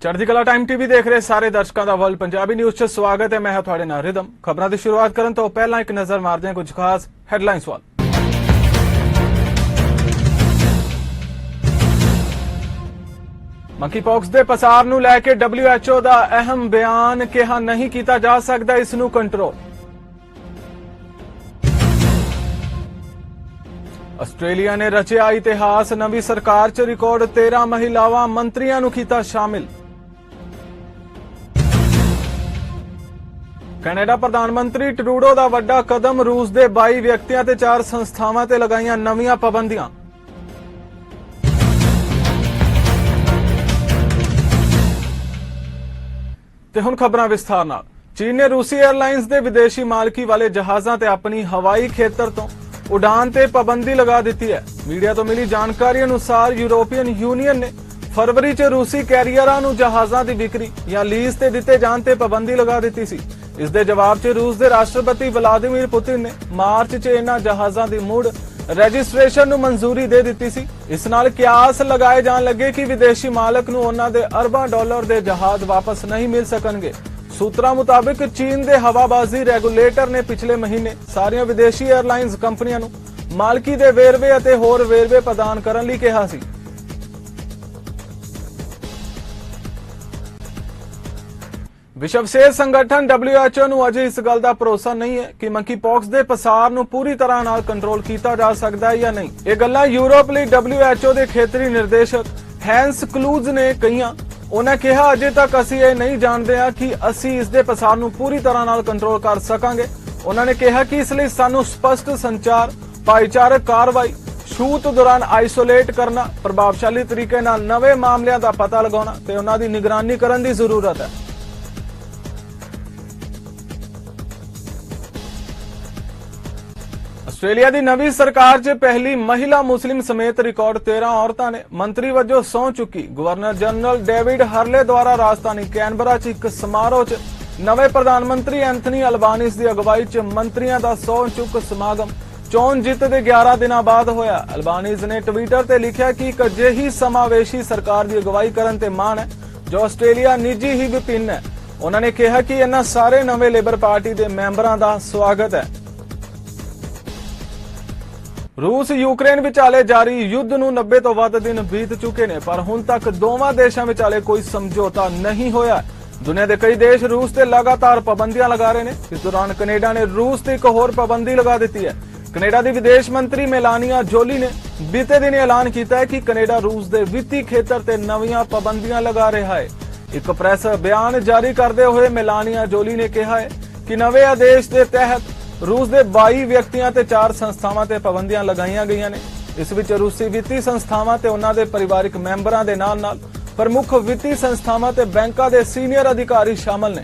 Chardikla time TV देख रहे सारे दर्शकों का वर्ल्ड पंजाबी न्यूज़ च स्वागत है। मैं हां तुहाडे नाल रिदम। खबरों की शुरुआत करन तो पहला एक नज़र मारदे हां कुछ खास हैडलाइंस वाल। मंकी पॉक्स के पसार नूं लैके WHO का अहम बयान, कहा नहीं किया जा सकता इस नूं कंट्रोल। आस्ट्रेलिया ने रचिया इतिहास, नवी सरकार च रिकॉर्ड 13 महिलावां मंत्रियां नूं कीता शामिल। कनाडा प्रधानमंत्री ट्रूडो का वड्डा कदम, रूस के 22 व्यक्तियों ते 4 संस्थावां ते लगाईयां नवीं पाबंदियां। ते हुण खबरां विस्तार नाल। चीन ने रूसी एयरलाइंस के विदेशी मालकी वाले जहाज़ां ते अपनी हवाई खेतर तो उड़ान ते पाबंदी लगा दी है। मीडिया तो मिली जानकारी अनुसार यूरोपीयन यूनियन ने फरवरी च रूसी कैरियरां नूं जहाज़ां की बिक्री या लीज ते दिते जाण ते पाबंदी लगा दी सी। इस दे जवाब च रूस के राष्ट्रपति व्लादिमीर पुतिन ने मार्च च इन्हां जहाज़ां की मुड़ रजिस्ट्रेशन नूं मंजूरी दे दी सी। इस नाल कियास लगाए जाण लगे कि विदेशी मालक नूं उन्हां दे अरबां डॉलर के जहाज वापस नहीं मिल सकणगे। सूत्रों मुताबिक चीन के हवाबाजी रेगुलेटर ने पिछले महीने सारियां विदेशी एयरलाइंस कंपनियां नूं मालकी के वेरवे अते होर वेरवे प्रदान करन लई कहा सी। विश्व सेहत संगठन WHO नूं अजे इस गल का भरोसा नहीं है कि मंकी पॉक्स के पसार नूं पूरी तरह नाल कंट्रोल किया जा सकता है या नहीं। ये गल्लां यूरोप लई WHO के खेतरी निर्देशक हैंस क्लूज ने कहियां। उन्हें कहा अजे तक असीं ये नहीं जानते कि असीं इस दे पसार नूं पूरी तरह नाल कंट्रोल कर सकांगे। उन्होंने कहा कि इसलिए सानूं स्पष्ट संचार, भाईचारक कार्रवाई, छूत दौरान आइसोलेट करना, प्रभावशाली तरीके नाल नवे मामलों का पता लगाना ते उन्हां दी निगरानी करन दी जरूरत है। आस्ट्रेलिया की नवी सरकार च पहली महिला मुस्लिम समेत रिकॉर्ड 13 औरतां ने मंत्री वजों सौं चुकी। गवर्नर जनरल डेविड हरले द्वारा राजधानी कैनबरा च एक समारोह च नवे प्रधानमंत्री एंथनी अल्बानीज की अगवाई च मंत्रियों का सौं चुक समागम चोन जित के 11 दिनों बाद होया। अल्बानीज ने ट्विटर ते लिखा कि एक अजिही समावेशी सरकार की अगवाई करन ते मान है जो आस्ट्रेलिया निजी ही विभिन्न है। उन्होंने कहा कि इन्हां सारे नवे लेबर पार्टी के मैंबरों का स्वागत है। रूस यूक्रेन विचाले जारी युद्ध नूं 90 तो वध दिन बीत चुके ने, पर हुण तक दोवां देशां विचाले कोई समझौता नहीं होया। दुनिया के कई देश रूस ते लगातार पाबंदियां लगा रहे हैं। इस दौरान कनेडा ने रूस ते एक होर पाबंदी लगा दी है। कनेडा की विदेश मंत्री मेलानिया जोली ने बीते दिन ऐलान किया है कि कनेडा रूस के वित्तीय खेतर ते नवीं पाबंदियां लगा रहा है। एक प्रेस बयान जारी करते हुए मेलानिया जोली ने कहा है कि नवे आदेश के तहत रूस के 22 व्यक्तियों ते 4 संस्थावां ते पाबंदियां लगाईयां गईयां ने। इस विच रूसी वित्तीय संस्थावां ते उन्हां दे परिवारिक मैंबरां दे नाल-नाल प्रमुख वित्तीय संस्थावां ते बैंकां दे सीनियर अधिकारी शामिल ने।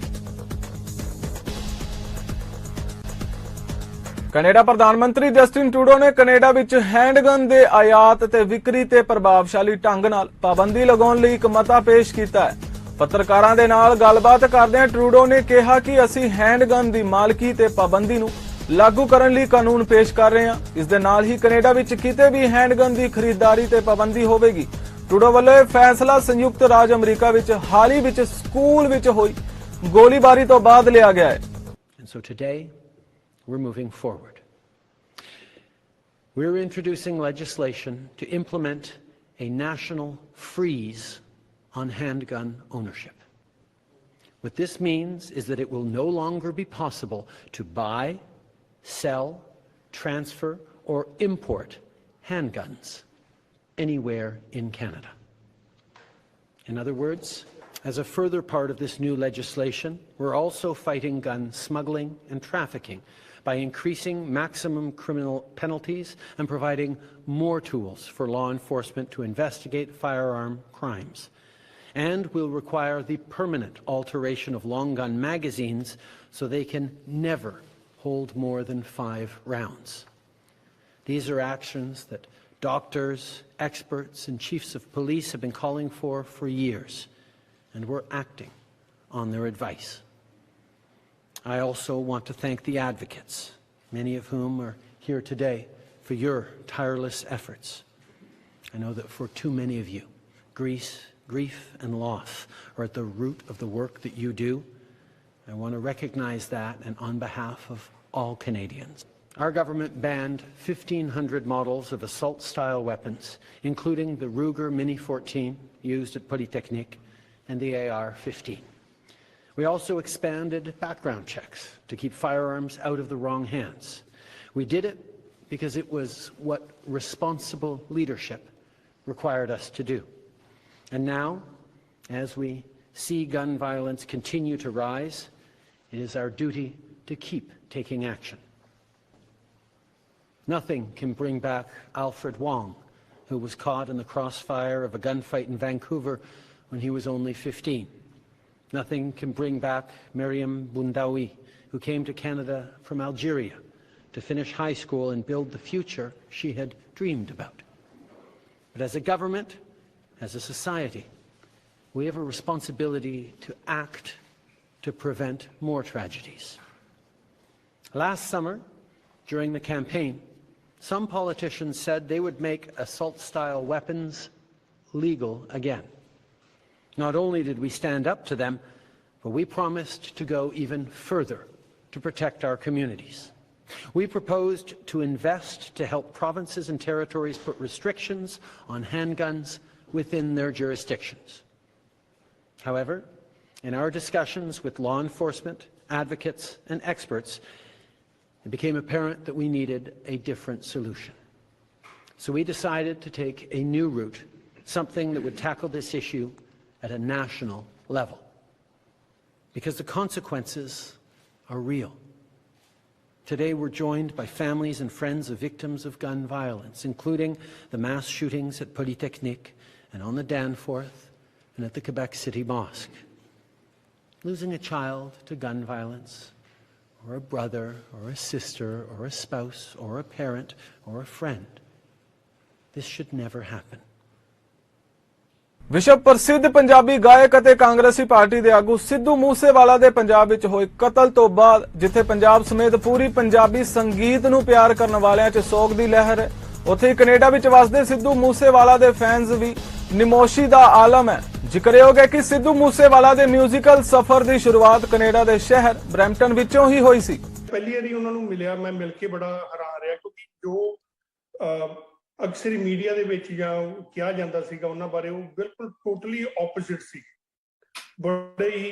कनेडा प्रधानमंत्री जस्टिन ट्रूडो ने कनेडा विच हैंडगन दे आयात ते विक्री ते प्रभावशाली ढंग नाल पाबंदी लगाउण लई एक मता पेश कीता है। पत्रकारां दे नाल गलबात करदे ट्रूडो ने कहा कि असीं हैंडगन दी मालकी ते पाबंदी नूं लागू करन लई कानून पेश कर रहे हैं। इस दे नाल ही कनेडा विच किते भी हैंडगन दी खरीददारी ते पाबंदी होवेगी। ट्रूडो ਵੱਲੋਂ ਇਹ फैसला संयुक्त राज्य अमरीका विच हाल ही विच स्कूल विच होई गोलीबारी तो बाद लिया गया है। And so today we're moving forward. We're introducing legislation to implement a national freeze on handgun ownership. What this means is that it will no longer be possible to buy, sell, transfer, or import handguns anywhere in Canada. In other words, as a further part of this new legislation, we're also fighting gun smuggling and trafficking by increasing maximum criminal penalties and providing more tools for law enforcement to investigate firearm crimes. And will require the permanent alteration of long gun magazines so they can never hold more than 5 rounds. These are actions that doctors, experts, and chiefs of police have been calling for years, and we're acting on their advice. I also want to thank the advocates, many of whom are here today, for your tireless efforts. I know that for too many of you, Greece, grief and loss are at the root of the work that you do. I want to recognize that, and on behalf of all Canadians. Our government banned 1,500 models of assault-style weapons, including the Ruger Mini-14 used at Polytechnique and the AR-15. We also expanded background checks to keep firearms out of the wrong hands. We did it because it was what responsible leadership required us to do. And now, as we see gun violence continue to rise, it is our duty to keep taking action. Nothing can bring back Alfred Wong, who was caught in the crossfire of a gunfight in Vancouver when he was only 15. Nothing can bring back Miriam Boundaoui, who came to Canada from Algeria to finish high school and build the future she had dreamed about. But as a government, as a society, we have a responsibility to act to prevent more tragedies. Last summer, during the campaign, some politicians said they would make assault-style weapons legal again. Not only did we stand up to them, but we promised to go even further to protect our communities. We proposed to invest to help provinces and territories put restrictions on handguns within their jurisdictions. However, in our discussions with law enforcement, advocates, and experts, it became apparent that we needed a different solution. So we decided to take a new route, something that would tackle this issue at a national level. Because the consequences are real. Today we're joined by families and friends of victims of gun violence, including the mass shootings at Polytechnique and on the Danforth and at the Quebec City Mosque. Losing a child to gun violence, or a brother, or a sister, or a spouse, or a parent, or a friend. This should never happen. ਵਿਸ਼ਵ ਪ੍ਰਸਿੱਧ ਪੰਜਾਬੀ ਗਾਇਕ ਅਤੇ ਕਾਂਗਰਸੀ party ਦੇ ਆਗੂ ਸਿੱਧੂ ਮੂਸੇਵਾਲਾ ਦੇ ਪੰਜਾਬ ਵਿੱਚ ਹੋਏ ਕਤਲ ਤੋਂ ਬਾਅਦ ਜਿੱਥੇ ਪੰਜਾਬ ਸਮੇਤ ਪੂਰੀ ਪੰਜਾਬੀ ਸੰਗੀਤ ਨੂੰ ਪਿਆਰ ਕਰਨ ਵਾਲਿਆਂ 'ਚ ਸੋਗ ਦੀ ਲਹਿਰ ਹੈ, ਉੱਥੇ ਕੈਨੇਡਾ ਵਿੱਚ ਵਸਦੇ ਸਿੱਧੂ ਮੂਸੇਵਾਲਾ ਦੇ ਫੈਨਸ ਵੀ ਨਿਮੋਸ਼ੀ ਦਾ ਆਲਮ ਹੈ। ਜ਼ਿਕਰਯੋਗ ਹੈ ਕਿ ਸਿੱਧੂ ਮੂਸੇਵਾਲਾ ਦੇ ਮਿਊਜ਼ੀਕਲ ਸਫ਼ਰ ਦੀ ਸ਼ੁਰੂਆਤ ਕੈਨੇਡਾ ਦੇ ਸ਼ਹਿਰ ਬਰੈਂਪਟਨ ਵਿੱਚੋਂ ਹੀ ਹੋਈ ਸੀ। ਪਹਿਲੀ ਵਾਰੀ ਉਹਨਾਂ ਨੂੰ ਮਿਲਿਆ, ਮੈਂ ਮਿਲ ਕੇ ਬੜਾ ਹੈਰਾਨ ਰਿਹਾ ਕਿਉਂਕਿ ਜੋ ਅਕਸਰ ਮੀਡੀਆ ਦੇ ਵਿੱਚ ਜਾਂ ਕਿਹਾ ਜਾਂਦਾ ਸੀਗਾ ਉਹਨਾਂ ਬਾਰੇ ਉਹ ਬਿਲਕੁਲ ਟੋਟਲੀ ਆਪੋਜ਼ਿਟ ਸੀ। ਬੜੇ ਹੀ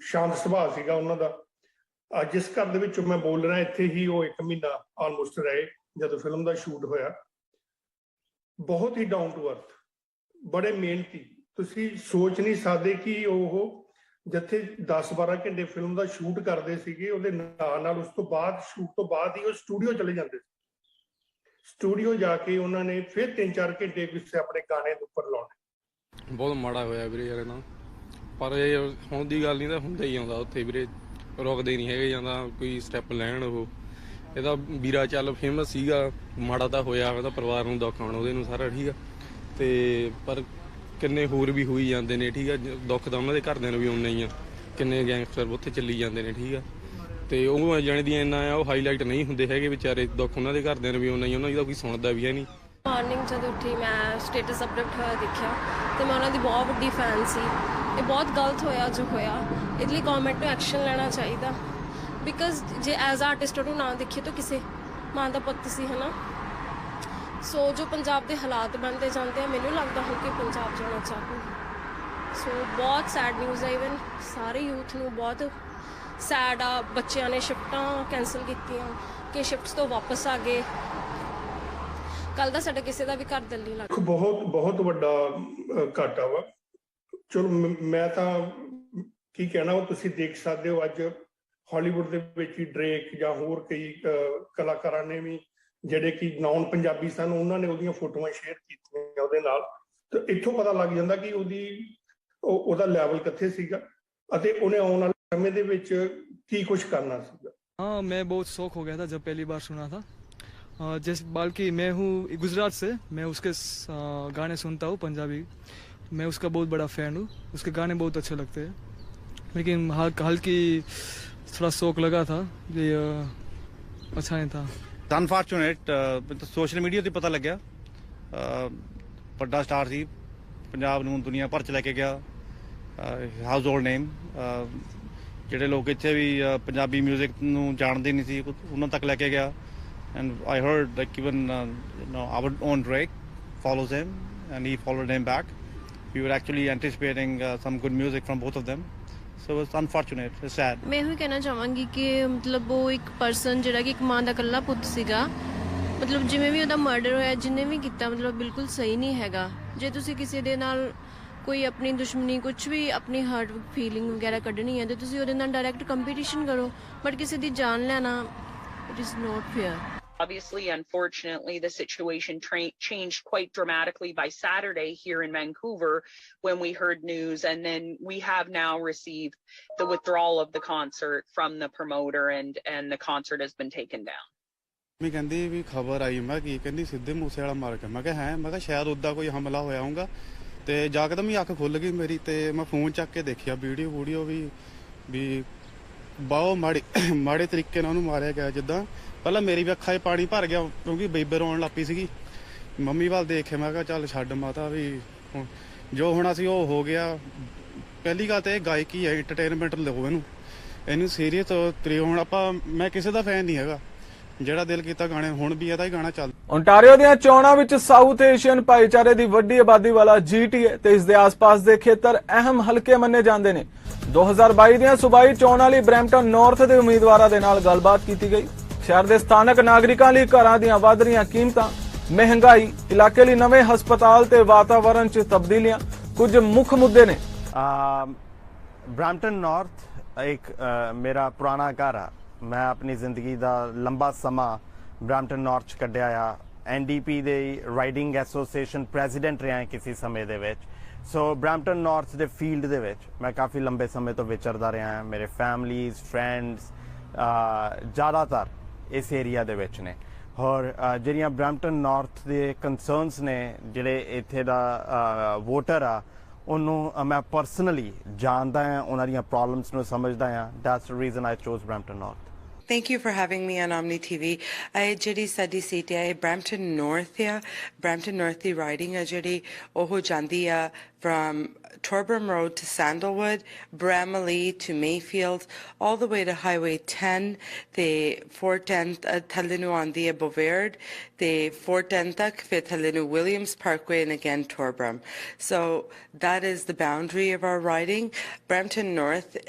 ਸ਼ਾਂਤ ਸੁਭਾਅ ਸੀਗਾ ਉਹਨਾਂ ਦਾ। ਜਿਸ ਘਰ ਦੇ ਵਿੱਚ ਮੈਂ ਬੋਲ ਰਿਹਾ ਇੱਥੇ ਹੀ ਉਹ 1 ਮਹੀਨਾ ਆਲਮੋਸਟ ਰਹੇ ਜਦੋਂ ਫਿਲਮ ਦਾ ਸ਼ੂਟ ਹੋਇਆ। ਬਹੁਤ ਹੀ ਡਾਊਨ ਟੂ ਅਰਥ, ਬੜੇ ਮਿਹਨਤੀ। ਤੁਸੀਂ ਸੋਚ ਨਹੀਂ ਸਕਦੇ ਕਿ ਉਹ ਜਿੱਥੇ 10-12 ਘੰਟੇ ਫਿਲਮ ਦਾ ਸ਼ੂਟ ਕਰਦੇ ਸੀਗੇ ਉਹਦੇ ਨਾਲ ਉਸ ਤੋਂ ਬਾਅਦ ਸ਼ੂਟ ਤੋਂ ਬਾਅਦ ਹੀ ਉਹ ਸਟੂਡੀਓ ਚਲੇ ਜਾਂਦੇ ਸੀ। ਸਟੂਡੀਓ ਜਾ ਕੇ ਉਹਨਾਂ ਨੇ ਫਿਰ 3-4 ਘੰਟੇ ਕਿਸੇ ਆਪਣੇ ਗਾਣੇ ਦੇ ਉੱਪਰ ਲਾਉਣੇ। ਬਹੁਤ ਮਾੜਾ ਹੋਇਆ ਵੀਰੇ ਯਾਰ ਨਾ, ਪਰ ਇਹ ਹੁਣ ਦੀ ਗੱਲ ਨਹੀਂ ਤਾਂ ਹੁੰਦਾ ਹੀ ਆਉਂਦਾ ਉੱਥੇ ਵੀਰੇ, ਰੁਕਦੇ ਨਹੀਂ ਹੈਗੇ ਜਾਂਦਾ ਕੋਈ ਸਟੈਪ ਲੈਣ। ਉਹ ਇਹਦਾ ਵੀਰਾ ਚੱਲ ਫੇਮਸ ਸੀਗਾ, ਮਾੜਾ ਤਾਂ ਹੋਇਆ ਉਹਦਾ ਪਰਿਵਾਰ ਨੂੰ ਦੁੱਖ ਆਉਣਾ ਉਹਦੇ ਨੂੰ ਸਾਰਾ ਠੀਕ ਆ, ਤੇ ਪਰ ਕਿੰਨੇ ਹੋਰ ਵੀ ਹੋਈ ਜਾਂਦੇ ਨੇ ਠੀਕ ਆ। ਦੁੱਖ ਤਾਂ ਉਹਨਾਂ ਦੇ ਘਰਦਿਆਂ ਨੂੰ ਵੀ ਉਨਾ ਹੀ ਆ, ਕਿੰਨੇ ਗੈਂਗਸਟਰ ਉੱਥੇ ਚੱਲੀ ਜਾਂਦੇ ਨੇ ਠੀਕ ਆ, ਤੇ ਉਹ ਜਾਣੇ ਦੀਆਂ ਇੰਨਾ ਆ ਉਹ ਹਾਈਲਾਈਟ ਨਹੀਂ ਹੁੰਦੇ ਹੈਗੇ ਵਿਚਾਰੇ। ਦੁੱਖ ਉਹਨਾਂ ਦੇ ਘਰਦਿਆਂ ਨੂੰ ਵੀ ਉਨਾ ਹੀ, ਉਹਨਾਂ ਦਾ ਕੋਈ ਸੁਣਦਾ ਵੀ ਹੈ ਨਹੀਂ। ਮਾਰਨਿੰਗ ਜਦੋਂ ਉੱਠੀ ਮੈਂ ਸਟੇਟਸ ਅਪਡੇਟ ਹੋਇਆ ਦੇਖਿਆ ਤੇ ਮੈਂ ਉਹਨਾਂ ਦੀ ਬਹੁਤ ਵੱਡੀ ਫੈਨ ਸੀ। ਇਹ ਬਹੁਤ ਗਲਤ ਹੋਇਆ ਜੋ ਹੋਇਆ, ਇਹਦੇ ਲਈ ਗਵਰਨਮੈਂਟ ਨੂੰ ਐਕਸ਼ਨ ਲੈਣਾ ਚਾਹੀਦਾ। ਬਿਕਾਜ਼ ਜੇ ਐਜ਼ ਆਰਟਿਸਟ ਨੂੰ ਨਾ ਦੇਖੀਏ ਤਾਂ ਕਿਸੇ ਮਾਂ ਦਾ ਪੁੱਤ ਸੀ, ਹੈ ਨਾ। ਸੋ ਜੋ ਪੰਜਾਬ ਦੇ ਹਾਲਾਤ ਬਣਦੇ ਜਾਂਦੇ ਆ, ਮੈਨੂੰ ਲੱਗਦਾ ਹੋ ਕਿ ਪੰਜਾਬ ਜਾਣਾ ਚਾਹੂੰ। ਸੋ ਬਹੁਤ ਸੈਡ ਨਿਊਜ਼ ਹੈ, ਈਵਨ ਸਾਰੇ ਯੂਥ ਨੂੰ ਬਹੁਤ ਸੈਡ ਆ। ਬੱਚਿਆਂ ਨੇ ਸ਼ਿਫਟਾਂ ਕੈਂਸਲ ਕੀਤੀਆਂ ਕਿ ਸ਼ਿਫਟਸ ਤੋਂ ਵਾਪਸ ਆ ਗਏ। ਕੱਲ ਦਾ ਸਾਡਾ ਕਿਸੇ ਦਾ ਵੀ ਘਰ ਦਿਲ ਨਹੀਂ ਲੱਗਦਾ। ਬਹੁਤ ਵੱਡਾ ਘਾਟਾ ਵਾ। ਚਲੋ ਮੈਂ ਤਾਂ ਕੀ ਕਹਿਣਾ, ਉਹ ਤੁਸੀਂ ਦੇਖ ਸਕਦੇ ਹੋ ਅੱਜ ਹਾਲੀਵੁੱਡ ਦੇ ਵਿੱਚ ਹੀ ਡਰੇਕ ਜਾਂ ਹੋਰ ਕਈ ਕਲਾਕਾਰਾਂ ਨੇ ਵੀ ਜਿਹੜੇ ਕਿ ਨਾਨ ਪੰਜਾਬੀ ਸਨ, ਉਹਨਾਂ ਨੇ ਉਹਦੀਆਂ ਫੋਟੋਆਂ ਸ਼ੇਅਰ ਕੀਤੀਆਂ ਉਹਦੇ ਨਾਲ। ਤੇ ਇੱਥੋਂ ਪਤਾ ਲੱਗ ਜਾਂਦਾ ਕਿ ਉਹਦਾ ਲੈਵਲ ਕਿੱਥੇ ਸੀਗਾ ਅਤੇ ਉਹਨੇ ਆਉਣ ਵਾਲੇ ਸਮੇਂ ਦੇ ਵਿੱਚ ਕੀ ਕੁਝ ਕਰਨਾ ਸੀਗਾ। हाँ, मैं बहुत शौक हो गया था जब पहली बार सुना था। जैसे बल्कि मैं हूँ गुजरात से, मैं उसके गाने सुनता हूँ पंजाबी, मैं उसका बहुत बड़ा फ़ैन हूँ, उसके गाने बहुत अच्छे लगते हैं। लेकिन हल्की थोड़ा शौक लगा था, ये अच्छा नहीं था। अनफॉर्चुनेट सोशल मीडिया ਤੇ ਪਤਾ ਲੱਗਿਆ ਵੱਡਾ ਸਟਾਰ ਸੀ ਪੰਜਾਬ ਨੂੰ ਦੁਨੀਆ ਭਰ 'ਚ ਲੈ ਕੇ ਗਿਆ, ਹਾਊਸ ਹੋਲਡ ਨੇਮ। ਜਿਹੜੇ ਲੋਕ ਇੱਥੇ ਵੀ ਪੰਜਾਬੀ ਮਿਊਜ਼ਿਕ ਨੂੰ ਜਾਣਦੇ ਨਹੀਂ ਸੀ ਉਹਨਾਂ ਤੱਕ ਲੈ ਕੇ ਗਿਆ। And I heard like even hour on Drake follows him and he followed him back. We were actually anticipating some good music from both of them. So it's unfortunate, it's sad. ਮੈਂ ਇਹੋ ਕਹਿਣਾ ਚਾਹਾਂਗੀ ਕਿ ਮਤਲਬ ਉਹ ਇੱਕ person ਜਿਹੜਾ ਕਿ ਇੱਕ ਮਾਂ ਦਾ ਇਕੱਲਾ ਪੁੱਤ ਸੀਗਾ, ਮਤਲਬ ਜਿਵੇਂ ਵੀ ਉਹਦਾ ਮਰਡਰ ਹੋਇਆ, ਜਿਹਨੇ ਵੀ ਕੀਤਾ, ਮਤਲਬ ਬਿਲਕੁਲ ਸਹੀ ਨਹੀਂ ਹੈਗਾ। ਜੇ ਤੁਸੀਂ ਕਿਸੇ ਦੇ ਨਾਲ ਕੋਈ ਆਪਣੀ ਦੁਸ਼ਮਣੀ, ਕੁਝ ਵੀ ਆਪਣੀ ਹਰਟ ਫੀਲਿੰਗ ਵਗੈਰਾ ਕੱਢਣੀ ਹੈ ਤੇ ਤੁਸੀਂ ਉਹਦੇ ਨਾਲ ਡਾਇਰੈਕਟ ਕੰਪੀਟੀਸ਼ਨ ਕਰੋ, ਬਟ ਕਿਸੇ ਦੀ ਜਾਨ ਲੈਣਾ it is not fair. Obviously, unfortunately, the situation changed quite dramatically by Saturday here in Vancouver when we heard news, and then we have now received the withdrawal of the concert from the promoter, and the concert has been taken down. ਮੈਂ ਕਹਿੰਦੀ ਵੀ ਖਬਰ ਆਈ, ਮੈਂ ਕੀ ਕਹਿੰਦੀ ਸਿੱਧੇ ਮੂਸੇ ਵਾਲਾ ਮਾਰ ਗਿਆ। ਮੈਂ ਕਿਹਾ ਹੈ, ਮੈਂ ਕਿਹਾ ਸ਼ਾਇਦ ਉੱਦਾਂ ਕੋਈ ਹਮਲਾ ਹੋਇਆ ਹੋਊਗਾ। ਤੇ ਜਾ ਕੇ ਤਾਂ ਮੇਰੀ ਅੱਖ ਖੁੱਲ ਗਈ ਮੇਰੀ, ਤੇ ਮੈਂ ਫੋਨ ਚੱਕ ਕੇ ਦੇਖਿਆ ਵੀਡੀਓ ਵੀ ਬਹੁਤ ਮਾੜੇ ਤਰੀਕੇ ਨਾਲ ਉਹਨੂੰ ਮਾਰਿਆ ਗਿਆ। ਜਿੱਦਾਂ ਪਹਿਲਾਂ ਮੇਰੀ ਵੀ ਅੱਖਾਂ 'ਚ ਪਾਣੀ ਭਰ ਗਿਆ ਕਿਉਂਕਿ ਬੇਬੇ ਰੋਣ ਲੱਗ ਪਈ ਸੀਗੀ। ਮੰਮੀ ਵੱਲ ਦੇਖੇ, ਮੈਂ ਕਿਹਾ ਚੱਲ ਛੱਡ ਮਾਤਾ, ਵੀ ਹੁਣ ਜੋ ਹੋਣਾ ਸੀ ਉਹ ਹੋ ਗਿਆ। ਪਹਿਲੀ ਗੱਲ ਤਾਂ ਇਹ ਗਾਇਕੀ ਹੈ, ਇੰਟਰਟੇਨਮੈਂਟ ਲਓ ਇਹਨੂੰ ਸੀਰੀਅਸ ਤਰੀਕੇ। ਹੁਣ ਮੈਂ ਕਿਸੇ ਦਾ ਫੈਨ ਨਹੀਂ ਹੈਗਾ, ਜਿਹੜਾ ਦਿਲ ਕੀਤਾ ਗਾਣੇ, ਹੁਣ ਵੀ ਇਹਦਾ ਹੀ ਗਾਣਾ ਚੱਲ। ਓਨਟਾਰੀਓ ਦੀਆਂ ਚੋਣਾਂ ਵਿੱਚ ਸਾਊਥ ਏਸ਼ੀਅਨ ਭਾਈਚਾਰੇ ਦੀ ਵੱਡੀ ਆਬਾਦੀ ਵਾਲਾ GTA ਤੇ ਇਸ ਦੇ ਆਸ-ਪਾਸ ਦੇ ਖੇਤਰ ਅਹਿਮ ਹਲਕੇ ਮੰਨੇ ਜਾਂਦੇ ਨੇ। 2022 ਦੀਆਂ ਸੂਬਾਈ ਚੋਣਾਂ ਲਈ ਬਰੈਂਪਟਨ ਨਾਰਥ ਦੇ ਉਮੀਦਵਾਰਾਂ ਦੇ ਨਾਲ ਗੱਲਬਾਤ ਕੀਤੀ ਗਈ। ਸ਼ਹਿਰ ਦੇ ਸਥਾਨਕ ਨਾਗਰਿਕਾਂ ਲਈ ਘਰਾਂ ਦੀਆਂ ਵਧ ਰਹੀਆਂ ਕੀਮਤਾਂ, ਮਹਿੰਗਾਈ, ਇਲਾਕੇ ਲਈ ਨਵੇਂ ਹਸਪਤਾਲ ਤੇ ਵਾਤਾਵਰਣ 'ਚ ਤਬਦੀਲੀਆਂ ਕੁਝ ਮੁੱਖ ਮੁੱਦੇ ਨੇ। ਬਰੈਂਪਟਨ ਨਾਰਥ ਇੱਕ ਮੇਰਾ ਪੁਰਾਣਾ ਘਰ ਆ। ਮੈਂ ਆਪਣੀ ਜ਼ਿੰਦਗੀ ਦਾ ਲੰਬਾ ਸਮਾਂ ਬਰੈਂਪਟਨ ਨਾਰਥ 'ਚ ਕੱਢਿਆ ਆ। NDP ਦੇ ਰਾਈਡਿੰਗ ਐਸੋਸੀਏਸ਼ਨ ਪ੍ਰੈਜ਼ੀਡੈਂਟ ਰਿਹਾ ਕਿਸੇ ਸਮੇਂ ਦੇ ਵਿੱਚ। ਸੋ ਬਰੈਂਪਟਨ ਨਾਰਥ ਦੇ ਫੀਲਡ ਦੇ ਵਿੱਚ ਮੈਂ ਕਾਫੀ ਲੰਬੇ ਸਮੇਂ ਤੋਂ ਵਿਚਰਦਾ ਰਿਹਾ ਹਾਂ। ਮੇਰੇ ਫੈਮਲੀਜ਼, ਫਰੈਂਡਸ ਜ਼ਿਆਦਾਤਰ ਇਸ ਏਰੀਆ ਦੇ ਵਿੱਚ ਨੇ। ਔਰ ਜਿਹੜੀਆਂ ਬਰੈਂਪਟਨ ਨਾਰਥ ਦੇ ਕੰਸਰਨਸ ਨੇ, ਜਿਹੜੇ ਇੱਥੇ ਦਾ ਵੋਟਰ ਆ, ਉਹਨੂੰ ਮੈਂ ਪਰਸਨਲੀ ਜਾਣਦਾ ਹਾਂ, ਉਹਨਾਂ ਦੀਆਂ ਪ੍ਰੋਬਲਮਸ ਨੂੰ ਸਮਝਦਾ ਹਾਂ। That's the reason I ਚੋਜ਼ Brampton north. Thank you for having me on Omni TV. ਜਿਹੜੀ ਸਾਡੀ ਸੀਟ ਹੈ ਬਰੈਂਪਟਨ ਨਾਰਥ ਆ। ਬਰੈਂਪਟਨ ਨਾਰਥ ਦੀ ਰਾਈਡਿੰਗ ਆ ਜਿਹੜੀ ਉਹ ਜਾਂਦੀ ਆ from Torbram Road to Sandalwood, Bramalea to Mayfield, all the way to Highway 10, the 410 ਥੱਲੇ ਨੂੰ ਆਉਂਦੀ ਹੈ Bovard, the 410 ਤੱਕ, ਫਿਰ ਥੱਲੇ ਨੂੰ Williams Parkway, and again Torbram. So that is the boundary of our riding. Brampton North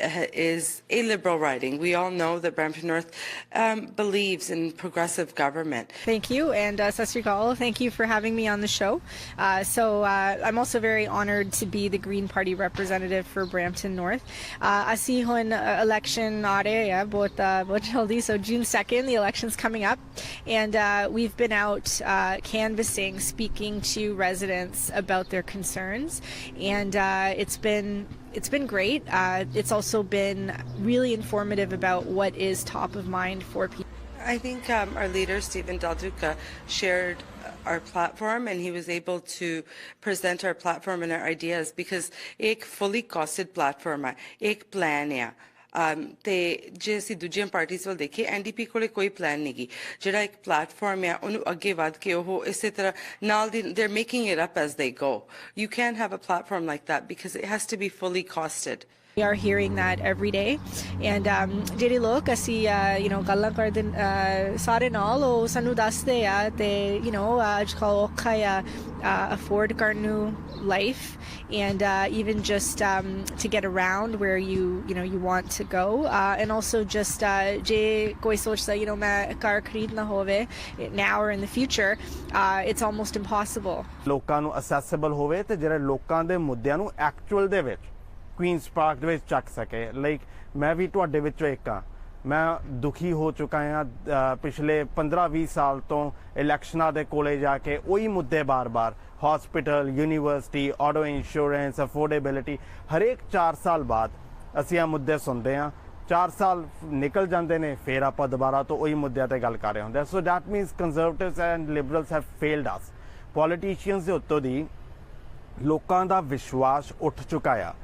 is a liberal riding. We all know that Brampton North believes in progressive government. Thank you, and Sat Sri Akal, thank you for having me on the show. I'm also very honored to be the Green Party representative for Brampton North. Asi hun election aa rahe hai bahut jaldi, so June 2nd the election's coming up, and we've been out canvassing, speaking to residents about their concerns, and it's been great. It's also been really informative about what is top of mind for people. I think our leader Stephen Del Duca shared our platform, and he was able to present our platform and our ideas, because एक fully costed platform है, एक plan है। ਤੇ ਜੇ ਅਸੀਂ ਦੂਜੀਆਂ ਪਾਰਟੀਆਂ ਵੱਲ ਦੇਖੀਏ, NDP ਕੋਲੇ ਕੋਈ ਪਲਾਨ ਨਹੀਂ ਗੀ। ਜਿਹੜਾ ਇੱਕ ਪਲੇਟਫਾਰਮ ਆ ਉਹਨੂੰ ਅੱਗੇ ਵੱਧ ਕੇ ਉਹ ਇਸੇ ਤਰ੍ਹਾਂ ਨਾਲ ਦੀ they're making it up as they go. You can't have a platform like that because it has to be fully costed. We are hearing that every day, and ਜਿਹੜੇ ਲੋਕ ਅਸੀਂ ਗੱਲਾਂ ਕਰਦੇ ਸਾਰੇ ਨਾਲ ਉਹ ਸਾਨੂੰ ਦੱਸਦੇ ਆ ਤੇ ਅੱਜ ਕੱਲ੍ਹ ਔਖਾ ਆ afford ਕਰਨ ਨੂੰ life, and even just to get around where you want to go, and also just ਜੇ ਕੋਈ ਸੋਚਦਾ ਮੈਂ ਕਾਰ ਖਰੀਦਣਾ ਹੋਵੇ now or in the future, it's almost impossible. ਲੋਕਾਂ ਨੂੰ ਅਸੈਸੇਬਲ ਹੋਵੇ ਤੇ ਜਿਹੜੇ ਲੋਕਾਂ ਦੇ ਮੁੱਦਿਆਂ ਨੂੰ ਐਕਚੁਅਲ ਦੇ ਵਿੱਚ ਕੁਈਨਸ ਪਾਰਕ ਦੇ ਵਿੱਚ ਚੱਕ ਸਕੇ। ਲਾਈਕ ਮੈਂ ਵੀ ਤੁਹਾਡੇ ਵਿੱਚੋਂ ਇੱਕ ਹਾਂ। ਮੈਂ ਦੁਖੀ ਹੋ ਚੁੱਕਾ ਹਾਂ ਪਿਛਲੇ 15-20 ਸਾਲ ਤੋਂ ਇਲੈਕਸ਼ਨਾਂ ਦੇ ਕੋਲੇ ਜਾ ਕੇ ਉਹੀ ਮੁੱਦੇ ਬਾਰ-ਬਾਰ, hospital, university, auto insurance, affordability. ਹਰੇਕ 4 ਸਾਲ ਬਾਅਦ ਅਸੀਂ ਇਹ ਮੁੱਦੇ ਸੁਣਦੇ ਹਾਂ। 4 ਸਾਲ ਨਿਕਲ ਜਾਂਦੇ ਨੇ, ਫਿਰ ਆਪਾਂ ਦੁਬਾਰਾ ਤੋਂ ਉਹੀ ਮੁੱਦਿਆਂ ਤੇ ਗੱਲ ਕਰ ਰਹੇ ਹੁੰਦੇ। So that means Conservatives and liberals have failed us. Politicians ਦੇ ਉੱਤੋਂ ਦੀ ਲੋਕਾਂ ਦਾ ਵਿਸ਼ਵਾਸ ਉੱਠ ਚੁੱਕਾ ਆ।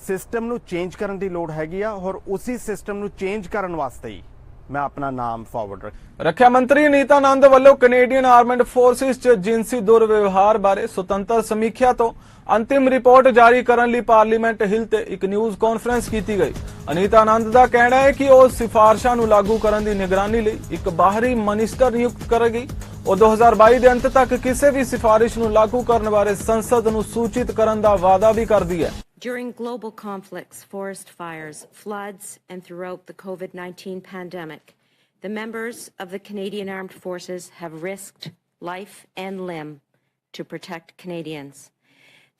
ਸਿਸਟਮ ਨੂੰ ਚੇਂਜ ਕਰਨ ਦੀ ਲੋੜ ਹੈਗੀ ਆ, ਔਰ ਉਸੇ ਸਿਸਟਮ ਨੂੰ ਚੇਂਜ ਕਰਨ ਵਾਸਤੇ ਹੀ ਮੈਂ ਆਪਣਾ ਨਾਮ ਫਾਰਵਰਡ ਰੱਖਿਆ ਮੰਤਰੀ ਅਨੀਤਾ ਆਨੰਦ ਵੱਲੋਂ ਕੈਨੇਡੀਅਨ ਆਰਮਡ ਫੋਰਸਿਸ 'ਚ ਜਿਨਸੀ ਦੁਰਵਿਵਹਾਰ ਬਾਰੇ ਸੁਤੰਤਰ ਸਮੀਖਿਆ ਤੋਂ ਅੰਤਿਮ ਰਿਪੋਰਟ ਜਾਰੀ ਕਰਨ ਲਈ ਪਾਰਲੀਮੈਂਟ ਹਿੱਲ ਤੇ ਇੱਕ ਨਿਊਜ਼ ਕਾਨਫਰੰਸ ਕੀਤੀ ਗਈ। ਅਨੀਤਾ ਆਨੰਦ ਦਾ ਕਹਿਣਾ ਹੈ ਕਿ ਉਹ ਸਿਫਾਰਸ਼ਾਂ ਨੂੰ ਲਾਗੂ ਕਰਨ ਦੀ ਨਿਗਰਾਨੀ ਲਈ ਇੱਕ ਬਾਹਰੀ ਮਨਿਸਟਰ ਨਿਯੁਕਤ ਕਰੇਗੀ। ਉਹ 2022 ਦੇ ਅੰਤ ਤੱਕ ਕਿਸੇ ਵੀ ਸਿਫਾਰਿਸ਼ ਨੂੰ ਲਾਗੂ ਕਰਨ ਬਾਰੇ ਸੰਸਦ ਨੂੰ ਸੂਚਿਤ ਕਰਨ ਦਾ ਵਾਅਦਾ ਵੀ ਕਰਦੀ ਹੈ। During global conflicts, forest fires, floods, and throughout the COVID-19 pandemic, the members of the Canadian Armed Forces have risked life and limb to protect Canadians.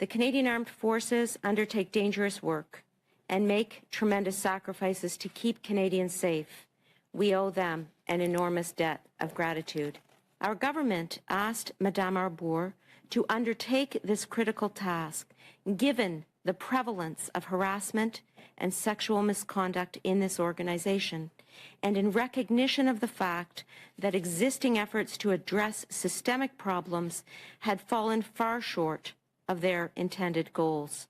The Canadian Armed Forces undertake dangerous work and make tremendous sacrifices to keep Canadians safe. We owe them an enormous debt of gratitude. Our government asked Madame Arbour to undertake this critical task, given the prevalence of harassment and sexual misconduct in this organization, and in recognition of the fact that existing efforts to address systemic problems had fallen far short of their intended goals.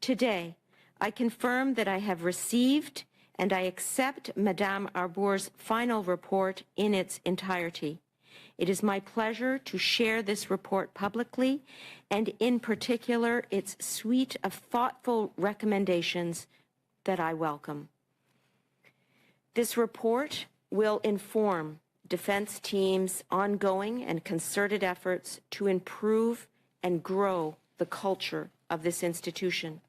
Today, I confirm that I have received and I accept Madame Arbour's final report in its entirety. It is my pleasure to share this report publicly, and in particular its suite of thoughtful recommendations that I welcome. This report will inform defense teams' ongoing and concerted efforts to improve and grow the culture of this institution.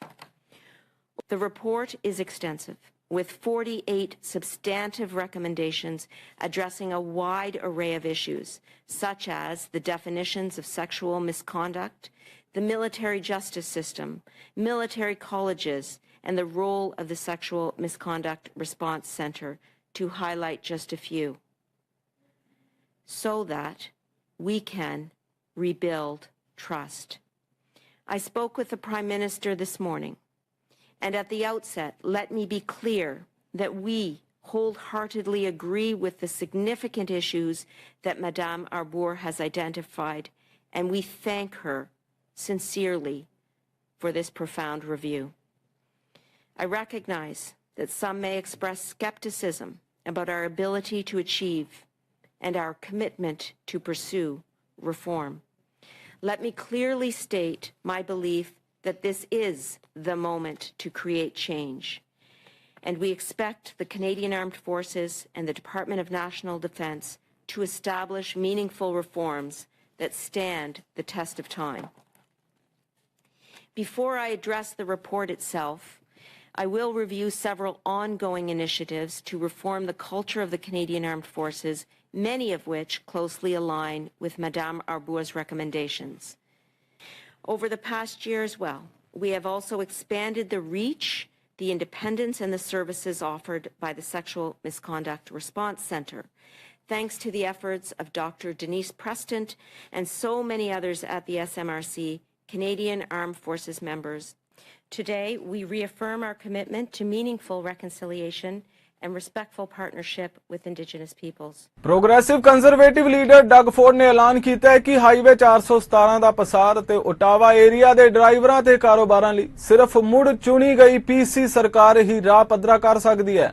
The report is extensive, with 48 substantive recommendations addressing a wide array of issues, such as the definitions of sexual misconduct, the military justice system, military colleges, and the role of the Sexual Misconduct Response Center, to highlight just a few, so that we can rebuild trust. I spoke with the Prime Minister this morning. And at the outset, let me be clear that we wholeheartedly agree with the significant issues that Madame Arbour has identified, and we thank her sincerely for this profound review. I recognize that some may express skepticism about our ability to achieve and our commitment to pursue reform. Let me clearly state my belief that this is the moment to create change. And we expect the Canadian Armed Forces and the Department of National Defence to establish meaningful reforms that stand the test of time. Before I address the report itself, I will review several ongoing initiatives to reform the culture of the Canadian Armed Forces, many of which closely align with Madame Arbour's recommendations. Over the past year as well, we have also expanded the reach, the independence, and the services offered by the Sexual Misconduct Response Center, thanks to the efforts of Dr. Denise Preston and so many others at the SMRC, Canadian Armed Forces members. Today, we reaffirm our commitment to meaningful reconciliation and respectful partnership with Indigenous peoples. Progressive conservative leader Doug Ford ਨੇ ਐਲਾਨ ਕੀਤਾ ਹੈ ਕਿ highway 417 ਦਾ ਪਸਾਰ ਤੇ Ottawa area ਦੇ ਡਰਾਈਵਰਾਂ ਤੇ ਕਾਰੋਬਾਰਾਂ ਲਈ ਸਿਰਫ ਮੁੜ ਚੁਣੀ ਗਈ ਪੀਸੀ ਸਰਕਾਰ ਹੀ ਰਾਹ ਪੱਧਰਾ ਕਰ ਸਕਦੀ ਹੈ।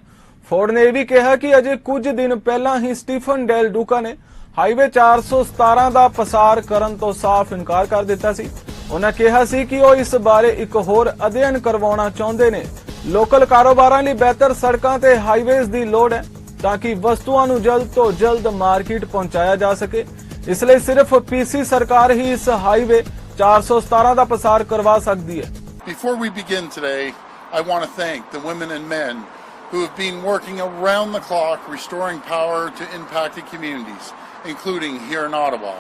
ਫੋਰਡ ਨੇ ਇਹ ਵੀ ਕਿਹਾ ਕਿ ਅਜੇ ਕੁਝ ਦਿਨ ਪਹਿਲਾਂ ਹੀ ਸਟੀਫਨ ਡੈਲ ਡੂਕਾ ਨੇ ਹਾਈਵੇ 417 ਦਾ ਪਸਾਰ ਕਰਨ ਤੋਂ ਸਾਫ਼ ਇਨਕਾਰ ਕਰ ਦਿੱਤਾ ਸੀ। ਉਹਨਾਂ ਕਿਹਾ ਸੀ ਕਿ ਉਹ ਇਸ ਬਾਰੇ ਇੱਕ ਹੋਰ ਅਧਿਐਨ ਕਰਵਾਉਣਾ ਚਾਹੁੰਦੇ ਨੇ। ਲੋਕਲ ਕਾਰੋਬਾਰਾਂ ਲਈ ਬਿਹਤਰ ਸੜਕਾਂ ਤੇ ਹਾਈਵੇਜ਼ ਦੀ ਲੋੜ ਹੈ ਤਾਂ ਕਿ ਵਸਤੂਆਂ ਨੂੰ ਜਲਦ ਤੋਂ ਜਲਦ ਮਾਰਕੀਟ ਪਹੁੰਚਾਇਆ ਜਾ ਸਕੇ। ਇਸ ਲਈ ਸਿਰਫ ਪੀਸੀ ਸਰਕਾਰ ਹੀ ਇਸ ਹਾਈਵੇ 417 ਦਾ ਪਸਾਰ ਕਰਵਾ ਸਕਦੀ ਹੈ। Before we begin today, I want to thank the women and men who have been working around the clock restoring power to impacted communities, including here in Ottawa.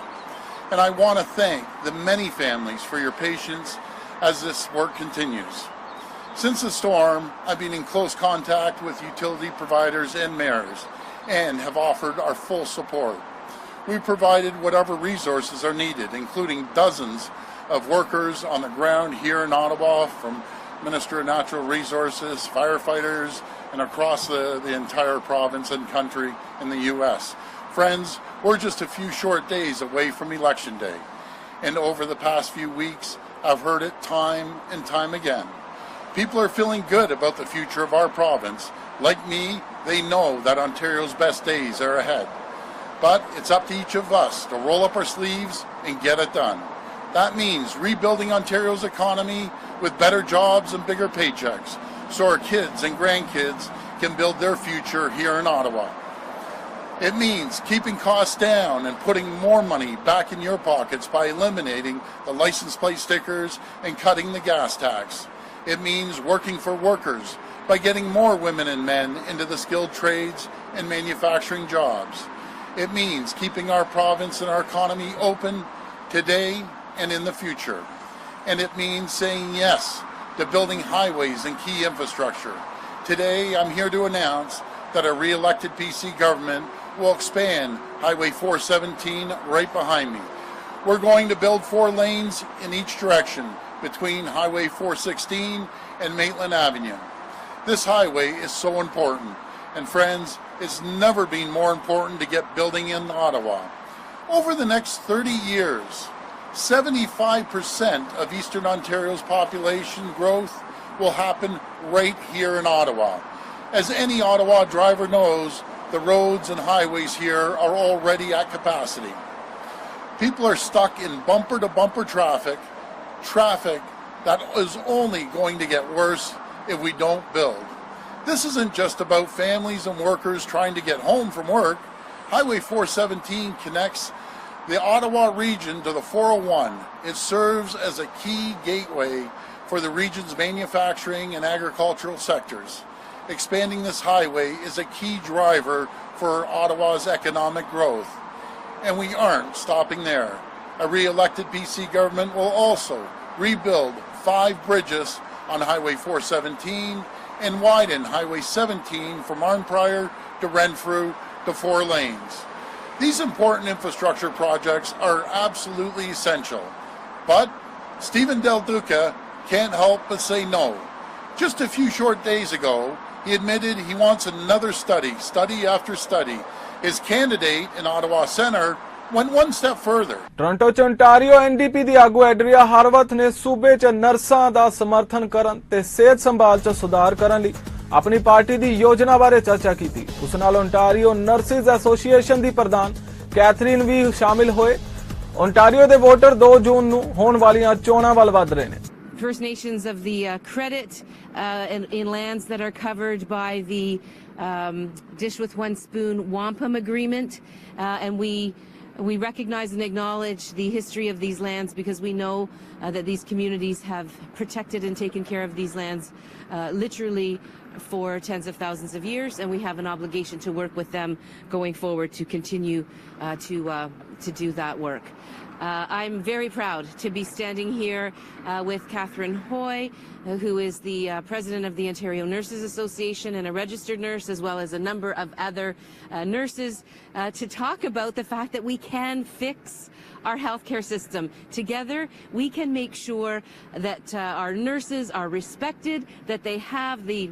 And I want to thank the many families for your patience as this work continues. Since the storm, I've been in close contact with utility providers and mayors and have offered our full support. We've provided whatever resources are needed, including dozens of workers on the ground here in Ottawa, from Minister of Natural Resources, firefighters, and across the entire province and country in the U.S. Friends, we're just a few short days away from Election Day, and over the past few weeks, I've heard it time and time again. People are feeling good about the future of our province. Like me, they know that Ontario's best days are ahead. But it's up to each of us to roll up our sleeves and get it done. That means rebuilding Ontario's economy with better jobs and bigger paychecks, so our kids and grandkids can build their future here in Ottawa. It means keeping costs down and putting more money back in your pockets by eliminating the license plate stickers and cutting the gas tax. It means working for workers by getting more women and men into the skilled trades and manufacturing jobs. It means keeping our province and our economy open today and in the future. And it means saying yes to building highways and key infrastructure. Today, I'm here to announce that a re-elected PC government will expand Highway 417 right behind me. We're going to build 4 lanes in each direction between Highway 416 and Maitland Avenue. This highway is so important, and friends, it's never been more important to get building in Ottawa. Over the next 30 years, 75% of Eastern Ontario's population growth will happen right here in Ottawa. As any Ottawa driver knows, the roads and highways here are already at capacity. People are stuck in bumper-to-bumper traffic that is only going to get worse if we don't build. This isn't just about families and workers trying to get home from work. Highway 417 connects the Ottawa region to the 401. It serves as a key gateway for the region's manufacturing and agricultural sectors. Expanding this highway is a key driver for Ottawa's economic growth. And we aren't stopping there. A re-elected BC government will also rebuild 5 bridges on Highway 417 and widen Highway 17 from Arnprior to Renfrew to 4 lanes. These important infrastructure projects are absolutely essential. But Stephen Del Duca can't help but say no. Just a few short days ago, he admitted he wants another study after study. His candidate in Ottawa Centre went one step further. Toronto ਚ ontario NDP ਦੀ ਆਗੂ ਐਡਰੀਆ ਹਾਰਵਥ ਨੇ ਸੂਬੇ ਚ ਨਰਸਾਂ ਦਾ ਸਮਰਥਨ ਕਰਨ ਤੇ ਸਿਹਤ ਸੰਭਾਲ ਚ ਸੁਧਾਰ ਕਰਨ ਲਈ ਆਪਣੀ ਪਾਰਟੀ ਦੀ ਯੋਜਨਾ ਬਾਰੇ ਚਰਚਾ ਕੀਤੀ। ਉਸ ਨਾਲ ontario nurses ਐਸੋਸੀਏਸ਼ਨ ਦੀ ਪ੍ਰਧਾਨ ਕੈਥਰੀਨ ਵੀ ਸ਼ਾਮਿਲ ਹੋਏ। ontario ਦੇ ਵੋਟਰ 2 ਜੂਨ ਨੂੰ ਹੋਣ ਵਾਲੀਆਂ ਚੋਣਾਂ ਵੱਲ ਵਧ ਰਹੇ ਨੇ। First Nations of the credit in lands that are covered by the Dish with One Spoon Wampum Agreement, and we recognize and acknowledge the history of these lands because we know that these communities have protected and taken care of these lands literally for tens of thousands of years, and we have an obligation to work with them going forward to continue to do that work. I'm very proud to be standing here with Catherine Hoy, who is the president of the Ontario Nurses Association and a registered nurse, as well as a number of other nurses, to talk about the fact that we can fix our healthcare system. Together, we can make sure that our nurses are respected, that they have the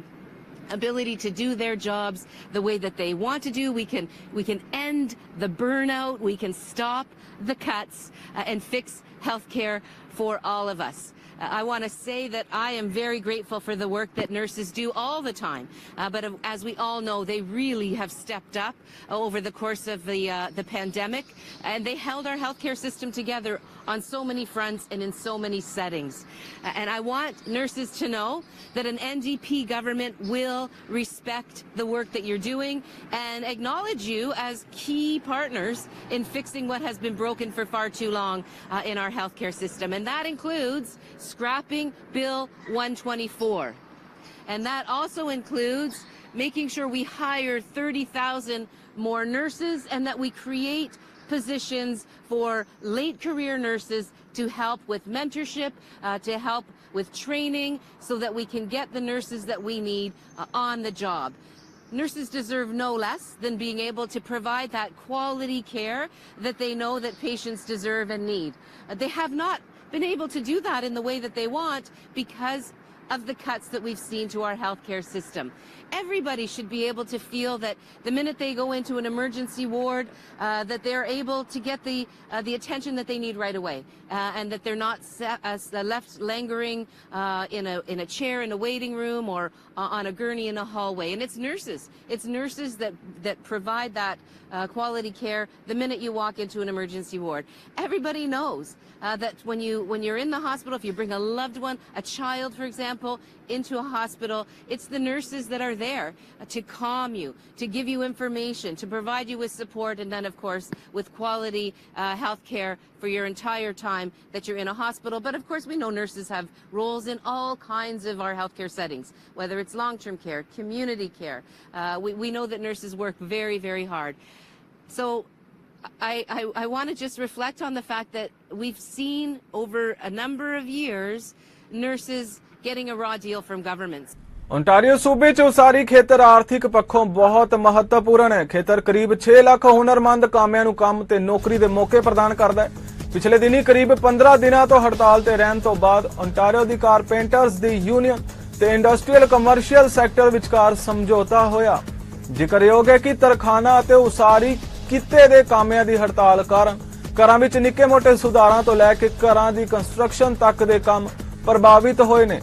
ability to do their jobs the way that they want to do. We can end the burnout, we can stop the cuts and fix healthcare for all of us. I want to say that I am very grateful for the work that nurses do all the time. But as we all know, they really have stepped up over the course of the pandemic, and they held our healthcare system together on so many fronts and in so many settings. And I want nurses to know that an NDP government will respect the work that you're doing and acknowledge you as key partners in fixing what has been broken for far too long in our healthcare system. And that includes scrapping Bill 124. And that also includes making sure we hire 30,000 more nurses and that we create positions for late career nurses to help with mentorship, to help with training, so that we can get the nurses that we need on the job. Nurses deserve no less than being able to provide that quality care that they know that patients deserve and need. They have not been able to do that in the way that they want because of the cuts that we've seen to our healthcare system. Everybody should be able to feel that the minute they go into an emergency ward, that they're able to get the attention that they need right away, and that they're not left lingering in a chair in a waiting room or on a gurney in a hallway. And it's nurses that provide that quality care the minute you walk into an emergency ward. Everybody knows that when you're in the hospital, if you bring a loved one, a child, for example, into a hospital, it's the nurses that are there to calm you, to give you information, to provide you with support, and then, of course, with quality health care for your entire time that you're in a hospital. But, of course, we know nurses have roles in all kinds of our healthcare settings, whether it's long-term care, community care. We know that nurses work very, very hard. So I want to just reflect on the fact that we've seen over a number of years nurses getting a raw deal from governments. Ontario सूबे च उसारी खेतर आर्थिक पक्षों बहुत महत्वपूर्ण है। खेतर करीब 6 लाख हुनरमंद कामिਆਂ ਨੂੰ ਕੰਮ ਤੇ ਨੌਕਰੀ ਦੇ ਮੌਕੇ ਪ੍ਰਦਾਨ ਕਰਦਾ ਹੈ। ਪਿਛਲੇ ਦਿਨੀ ਕਰੀਬ 15 ਦਿਨਾਂ ਤੋਂ ਹੜਤਾਲ ਤੇ ਰਹਿਣ ਤੋਂ ਬਾਅਦ ओंटारियो ਦੀ ਕਾਰਪੈਂਟਰਸ ਦੀ ਯੂਨੀਅਨ ਤੇ ਇੰਡਸਟਰੀਅਲ ਕਮਰਸ਼ੀਅਲ ਸੈਕਟਰ ਵਿਚਕਾਰ ਸਮਝੌਤਾ ਹੋਇਆ। ਜ਼ਿਕਰਯੋਗ ਹੈ ਕਿ ਤਰਖਾਨਾ ਅਤੇ ਉਸਾਰੀ ਕਿੱਤੇ ਦੇ ਕਾਮਿਆਂ ਦੀ ਹੜਤਾਲ ਕਾਰਨ ਘਰਾਂ ਵਿੱਚ ਨਿੱਕੇ-ਮੋਟੇ ਸੁਧਾਰਾਂ ਤੋਂ ਲੈ ਕੇ ਘਰਾਂ ਦੀ ਕੰਸਟਰਕਸ਼ਨ ਤੱਕ ਦੇ ਕੰਮ प्रभावित होए ने।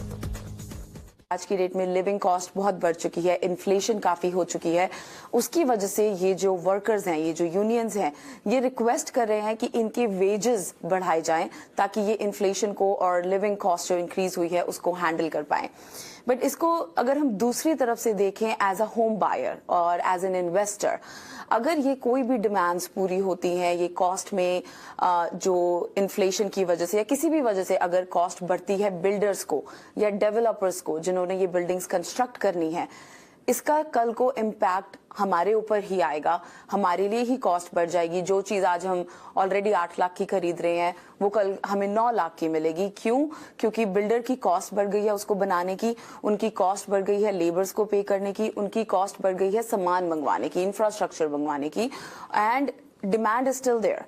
आज की डेट में लिविंग कॉस्ट बहुत बढ़ चुकी है, इन्फ्लेशन काफ़ी हो चुकी है। उसकी वजह से ये जो वर्कर्स हैं, ये जो यूनियंस हैं, ये रिक्वेस्ट कर रहे हैं कि इनके वेजेस बढ़ाए जाएं ताकि ये इन्फ्लेशन को और लिविंग कॉस्ट जो इंक्रीज हुई है उसको हैंडल कर पाएं। बट इसको अगर हम दूसरी तरफ से देखें एज अ होम बायर और एज एन इन्वेस्टर, अगर ये कोई भी डिमांड्स पूरी होती हैं, ये कॉस्ट में जो इन्फ्लेशन की वजह से या किसी भी वजह से अगर कॉस्ट बढ़ती है बिल्डर्स को या डेवलपर्स को जिन्होंने ये बिल्डिंग्स कंस्ट्रक्ट करनी है, इसका कल को इम्पैक्ट हमारे ऊपर ही आएगा, हमारे लिए ही कॉस्ट बढ़ जाएगी। जो चीज़ आज हम ऑलरेडी 8 लाख की खरीद रहे हैं वो कल हमें 9 लाख की मिलेगी। क्यों? क्योंकि बिल्डर की कॉस्ट बढ़ गई है उसको बनाने की, उनकी कॉस्ट बढ़ गई है लेबर्स को पे करने की, उनकी कॉस्ट बढ़ गई है सामान मंगवाने की, इंफ्रास्ट्रक्चर मंगवाने की, and demand is still there.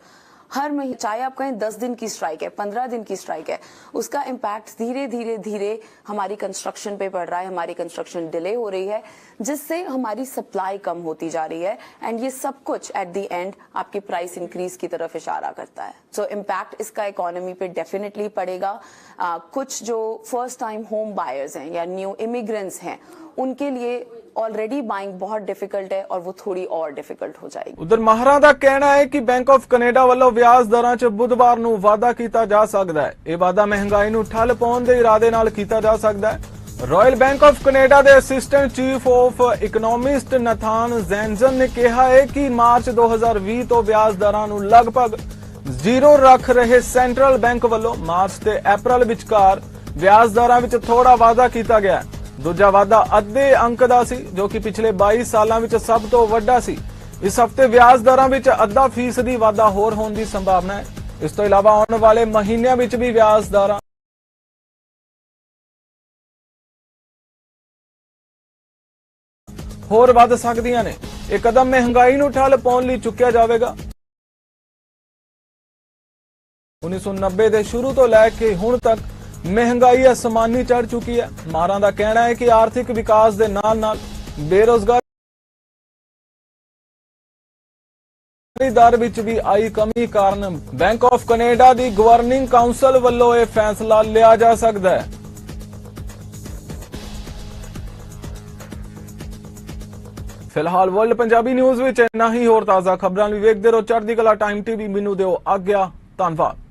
हर महीने चाहे आप कहें 10 दिन की स्ट्राइक है, 15 दिन की स्ट्राइक है, उसका इम्पैक्ट धीरे धीरे धीरे हमारी कंस्ट्रक्शन पे पड़ रहा है, हमारी कंस्ट्रक्शन डिले हो रही है, जिससे हमारी सप्लाई कम होती जा रही है। एंड ये सब कुछ एट द एंड आपके प्राइस इंक्रीज की तरफ इशारा करता है। सो इम्पैक्ट इसका इकोनॉमी पे डेफिनेटली पड़ेगा। कुछ जो फर्स्ट टाइम होम बायर्स हैं या न्यू इमिग्रेंट्स हैं, उनके लिए ऑलरेडी बाइंग बहुत डिफिकल्ट है और वो थोड़ी और डिफिकल्ट हो जाएगी। उधर माहरां दा कहना है कि बैंक ऑफ कनेडा ਵੱਲੋਂ ਵਿਆਜ ਦਰਾਂ 'ਚ ਬੁੱਧਵਾਰ ਨੂੰ ਵਾਅਦਾ ਕੀਤਾ ਜਾ ਸਕਦਾ ਹੈ। ਇਹ ਵਾਅਦਾ ਮਹਿੰਗਾਈ ਨੂੰ ਠੱਲ ਪਾਉਣ ਦੇ ਇਰਾਦੇ ਨਾਲ ਕੀਤਾ ਜਾ ਸਕਦਾ ਹੈ। ਰਾਇਲ ਬੈਂਕ ਆਫ ਕੈਨੇਡਾ ਦੇ ਅਸਿਸਟੈਂਟ ਚੀਫ ਆਫ ਇਕਨੋਮਿਸਟ ਨਥਾਨ ਜ਼ੈਨਜ਼ਨ ਨੇ ਕਿਹਾ ਹੈ ਕਿ ਮਾਰਚ 2020 ਤੋਂ ਵਿਆਜ ਦਰਾਂ ਨੂੰ ਲਗਭਗ ਜ਼ੀਰੋ ਰੱਖ ਰਹੇ ਸੈਂਟਰਲ ਬੈਂਕ ਵੱਲੋਂ ਮਾਰਚ ਤੇ ਅਪ੍ਰੈਲ ਵਿਚਕਾਰ ਵਿਆਜ ਦਰਾਂ ਵਿੱਚ ਥੋੜਾ ਵਾਧਾ ਕੀਤਾ ਗਿਆ ਹੈ। दूजा वाधा अद्धे अंक दा सी जो कि पिछले 22 सालों में सब तो वड्डा सी। इस हफ्ते ब्याज दरां विच अद्धा फीसदी वाधा होर होने की संभावना है। इस तो इलावा आने वाले महीनों में भी ब्याज दरां होर वध सकदियां ने। एक कदम महंगाई नूं ठल पाउण लई चुक्या जावेगा। 1990 के शुरू तो लैके हुण तक महंगाई आसमानी चढ़ चुकी है। माहरां दा कहना है कि आर्थिक विकास दे नाल नाल बेरोजगारी दर विच भी आई कमी कारण बैंक ऑफ कनेडा दी गवर्निंग काउंसिल वल्लों यह फैसला लिया जा सकता है। फिलहाल वर्ल्ड पंजाबी न्यूज़ विच इन्ना ही। होर ताज़ा खबरां लई वेखदे रहो चढ़दी कला टाइम टीवी। मैनूं दिओ आग्या। धन्नवाद।